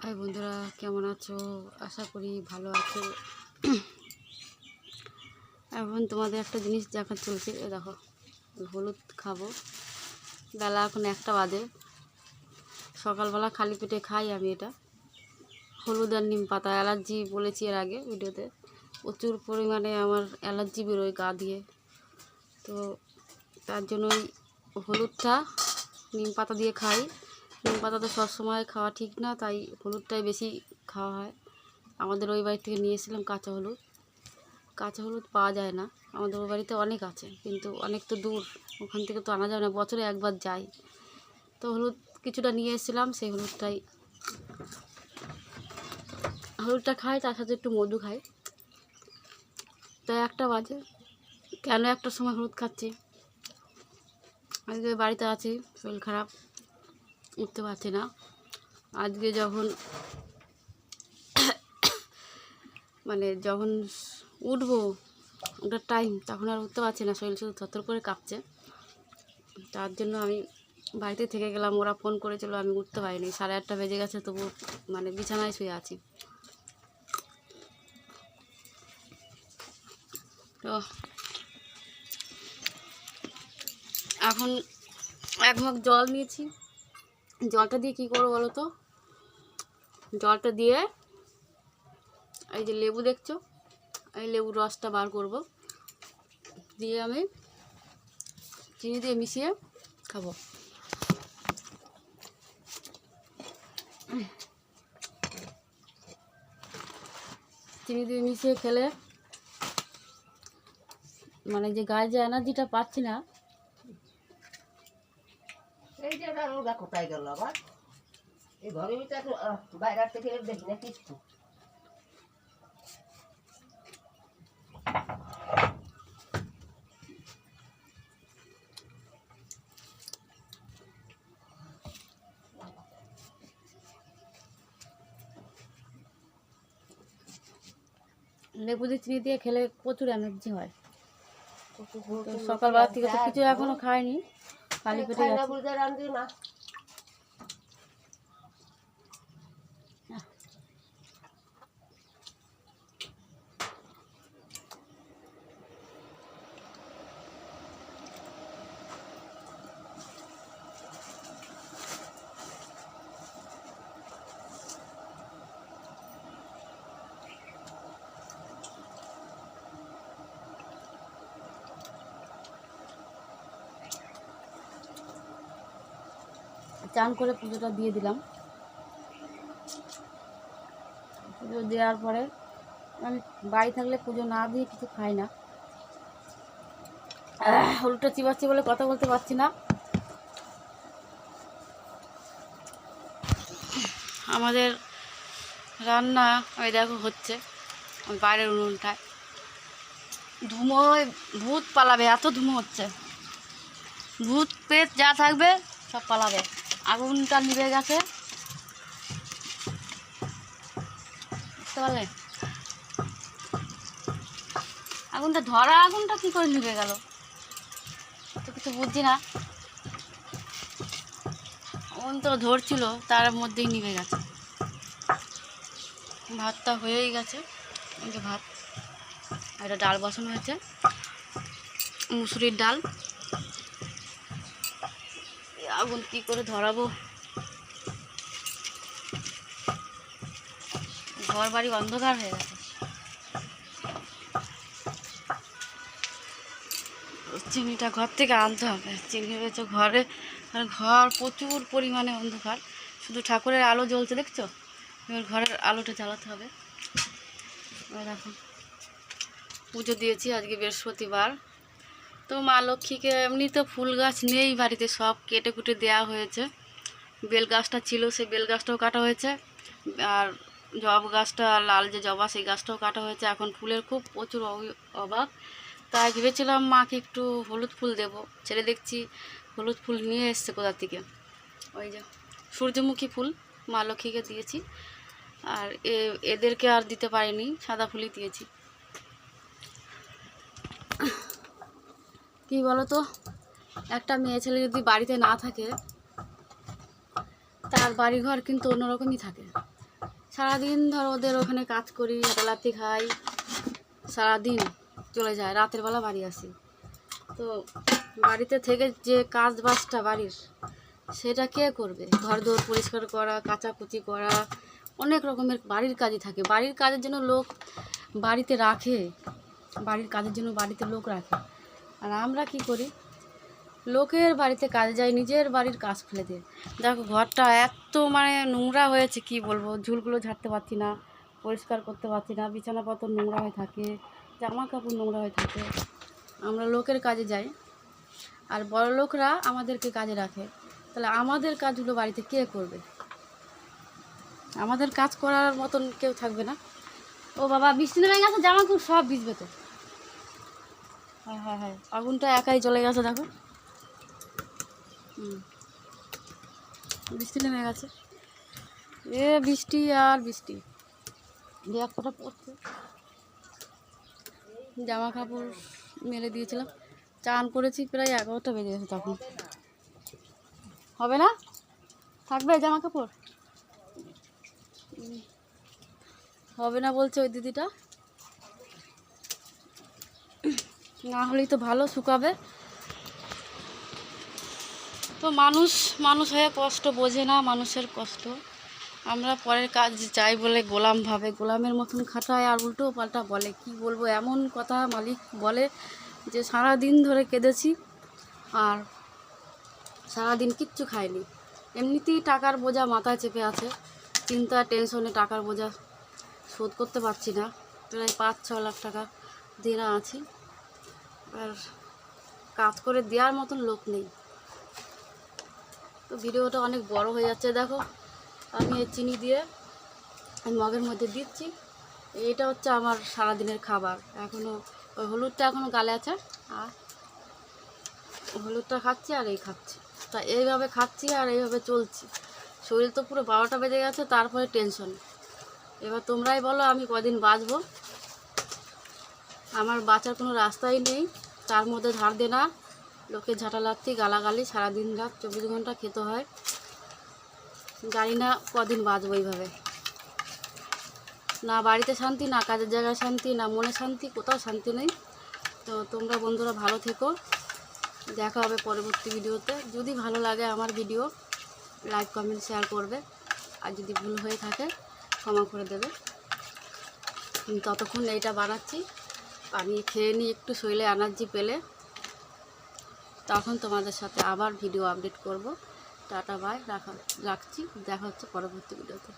High বন্ধুরা, কেমন আছো? আশা করি ভালো আছো। এখন তোমাদের একটা জিনিস দেখা চলছে, এ দেখো হলুদ খাবো। বেলা এখন 1টা বাজে। সকালবেলা খালি পেটে খাই আমি এটা। হলুদ আর নিম পাতা। অ্যালার্জি বলেছি এর আগে ভিডিওতে, প্রচুর পরিমাণে আমার অ্যালার্জি বেরোয় গা দিয়ে। তো তার জন্যই হলুদটা নিম পাতা দিয়ে খাই। নিম পাতা তো সবসময় খাওয়া ঠিক না, তাই হলুদটাই বেশি খাওয়া হয়। আমাদের ওই বাড়ি থেকে নিয়ে এসেছিলাম কাঁচা হলুদ। কাঁচা হলুদ পাওয়া যায় না, আমাদের ওই বাড়িতে অনেক আছে, কিন্তু অনেক তো দূর, ওখান থেকে তো আনা যায় না, বছরে একবার যাই। তো হলুদ কিছুটা নিয়ে এসেছিলাম, সেই হলুদটা খাই, তার সাথে একটু মধু খাই। তো 1টা বাজে। কেন 1টার সময় হলুদ খাচ্ছি? আজকে বাড়িতে আছি, শরীর খারাপ, উঠতে পারছি না। আজকে যখন যখন উঠবো, ওটার টাইম, তখন আর উঠতে পারছি না, শরীর শুধু থরথর করে কাঁপছে। তার জন্য আমি বাড়িতে থেকে গেলাম। ওরা ফোন করেছিল, আমি উঠতে পারিনি। 8:30 বেজে গেছে, তবু বিছানায় শুয়ে আছি। তো এখন 1 মগ জল নিয়েছি। জলটা দিয়ে কী করবো বলো তো? জলটা দিয়ে এই যে লেবু দেখছো, এই লেবুর রসটা বার করব, দিয়ে আমি চিনি দিয়ে মিশিয়ে খাবো। চিনি দিয়ে মিশিয়ে খেলে যে গায়ে যে এনার্জিটা পাচ্ছি না। এই যে ওরা কোথায় গেল আবার? এই ঘরের ভিতরে বাইরে থেকে দেখি না কিছু। লেবু দিয়ে চিনি দিয়ে খেলে প্রচুর এনার্জি হয়। তো সকালবেলা থেকে তো কিছু এখনো খাইনি, খালি পেটে গেছি। চান করে পুজোটা দিয়ে দিলাম। পুজো দেওয়ার পরে আমি বাড়ি থাকলে পুজো না দিয়ে কিছু খাই না। হলুদটা চিবাচ্ছি বলে কথা বলতে পারছি না। আমাদের রান্না ওই দেখো হচ্ছে, ওই বাইরের উনুনটায় ধুমোয় ভূত পালাবে, এত ধুমো হচ্ছে। ভূত পেট যা থাকবে সব পালাবে। আগুনটা নিভে গেছে, বুঝতে পারলে? আগুনটা ধরা, আগুনটা কী করে নিভে গেল তো কিছু বুঝছি না। আগুন তো ধরছিল, তার মধ্যেই নিভে গেছে। ভাতটা হয়েই গেছে, এই যে ভাত, একটা ডাল বসানো হয়েছে, মুসুরির ডাল। আগুন কী করে ধরাবো? ঘর বাড়ি অন্ধকার হয়ে গেছে। চিনিটা ঘর থেকে আনতে হবে। চিনি রয়েছে ঘরে, আর ঘর প্রচুর পরিমাণে অন্ধকার, শুধু ঠাকুরের আলো জ্বলছে, দেখছো? এবার ঘরের আলোটা জ্বালাতে হবে। দেখো, পুজো দিয়েছি আজকে বৃহস্পতিবার। তো মা লক্ষ্মীকে এমনি তো ফুল গাছ নেই বাড়িতে, সব কেটে কুটে দেওয়া হয়েছে। বেল গাছটা ছিল, সেই বেল গাছটাও কাটা হয়েছে, আর জবা গাছটা, লাল যে জবা, সেই গাছটাও কাটা হয়েছে। এখন ফুলের খুব প্রচুর অভাব। তাই ভেবেছিলাম মাকে একটু হলুদ ফুল দেব। ছেলে দেখছি হলুদ ফুল নিয়ে এসছে কোথা থেকে, ওই যে সূর্যমুখী ফুল মা লক্ষ্মীকে দিয়েছি। আর এদেরকে আর দিতে পারিনি, সাদা ফুলই দিয়েছি। কি বলো তো, একটা মেয়ে ছেলে যদি বাড়িতে না থাকে, তার বাড়িঘর কিন্তু অন্যরকমই থাকে। সারাদিন ধর ওদের ওখানে কাজ করি, হেঁটালাতি খাই, সারাদিন চলে যায়, রাতের বেলা বাড়ি আসি। তো বাড়িতে থেকে যে কাজ বাজটা বাড়ির, সেটা কে করবে? ঘর দোর পরিষ্কার করা, কাচাকুচি করা, অনেক রকমের বাড়ির কাজই থাকে। বাড়ির কাজের জন্য লোক বাড়িতে রাখে, বাড়ির কাজের জন্য বাড়িতে লোক রাখে। আর আমরা কি করি? লোকের বাড়িতে কাজে যাই, নিজের বাড়ির কাজ ফেলে দিয়ে। দেখো ঘরটা এত মানে নোংরা হয়েছে, কি বলবো। ঝুলগুলো ঝাড়তে পারছি না, পরিষ্কার করতে পারছি না, বিছানাপত্র নোংরা হয়ে থাকে, জামা কাপড় নোংরা হয়ে থাকে। আমরা লোকের কাজে যাই, আর বড় লোকরা আমাদেরকে কাজে রাখে। তাহলে আমাদের কাজগুলো বাড়িতে কে করবে? আমাদের কাজ করার মতন কেউ থাকবে না। ও বাবা, বৃষ্টি নেমে গেছে, জামা কাপড় সব ভিজবে তো। হ্যাঁ হ্যাঁ হ্যাঁ, আগুনটা একাই চলে গেছে, দেখো। বৃষ্টি নেমে গেছে, বৃষ্টি আর বৃষ্টি, এক ফোঁটা পড়ছে। জামা কাপড় মেলে দিয়েছিলাম, চান করেছি, প্রায় 11টা বেজে গেছে। তখন হবে না, থাকবে জামা কাপড়? হবে না বলছে ওই দিদিটা, না হলেই তো ভালো, শুকাবে। তো মানুষ হয়ে কষ্ট বোঝে না, মানুষের কষ্ট। আমরা পরের কাজ চাই বলে গোলাম ভাবে, গোলামের মতন খাটায়, আর উল্টো পাল্টা বলে। কি বলবো, এমন কথা মালিক বলে যে সারা দিন ধরে কেঁদেছি, আর সারাদিন কিচ্ছু খাইনি। এমনিতেই টাকার বোঝা মাথায় চেপে আছে, চিন্তা টেনশনে টাকার বোঝা শোধ করতে পারছি না। প্রায় 5-6 লাখ টাকা দেনা আছি, আর কাজ করে দেওয়ার মতন লোক নেই। তো ভিডিওটা অনেক বড় হয়ে যাচ্ছে। দেখো আমি এই চিনি দিয়ে আমি মগের মধ্যে দিচ্ছি। এটা হচ্ছে আমার সারাদিনের খাবার। এখনও ওই হলুদটা এখনও গালে আছে, আর হলুদটা খাচ্ছি আর এই খাচ্ছি। তা এইভাবে খাচ্ছি আর এইভাবে চলছি। শরীর তো পুরো 12টা বেজে গেছে, তারপরে টেনশন। এবার তোমরাই বলো আমি কদিন বাঁচবো? আমার বাঁচার কোনো রাস্তাই নেই। তার মধ্যে ধার দেনা, লোকে ঝাঁটালাত্তি, গালাগালি, সারাদিন রাত 24 ঘন্টা খেতে হয়। জানি না কদিন বাঁচবো এইভাবে। না বাড়িতে শান্তি, না কাজের জায়গায় শান্তি, না মনে শান্তি, কোথাও শান্তি নেই। তো তোমরা বন্ধুরা ভালো থেকো, দেখা হবে পরবর্তী ভিডিওতে। যদি ভালো লাগে আমার ভিডিও, লাইক কমেন্ট শেয়ার করবে, আর যদি ভুল হয়ে থাকে ক্ষমা করে দেবে। ততক্ষণ এইটা বানাচ্ছি, আমি খেয়ে নিই একটু, শরীরে এনার্জি পেলে তখন তোমাদের সাথে আবার ভিডিও আপডেট করব। টাটা বাই, রাখছি, দেখা হচ্ছে পরবর্তী ভিডিওতে।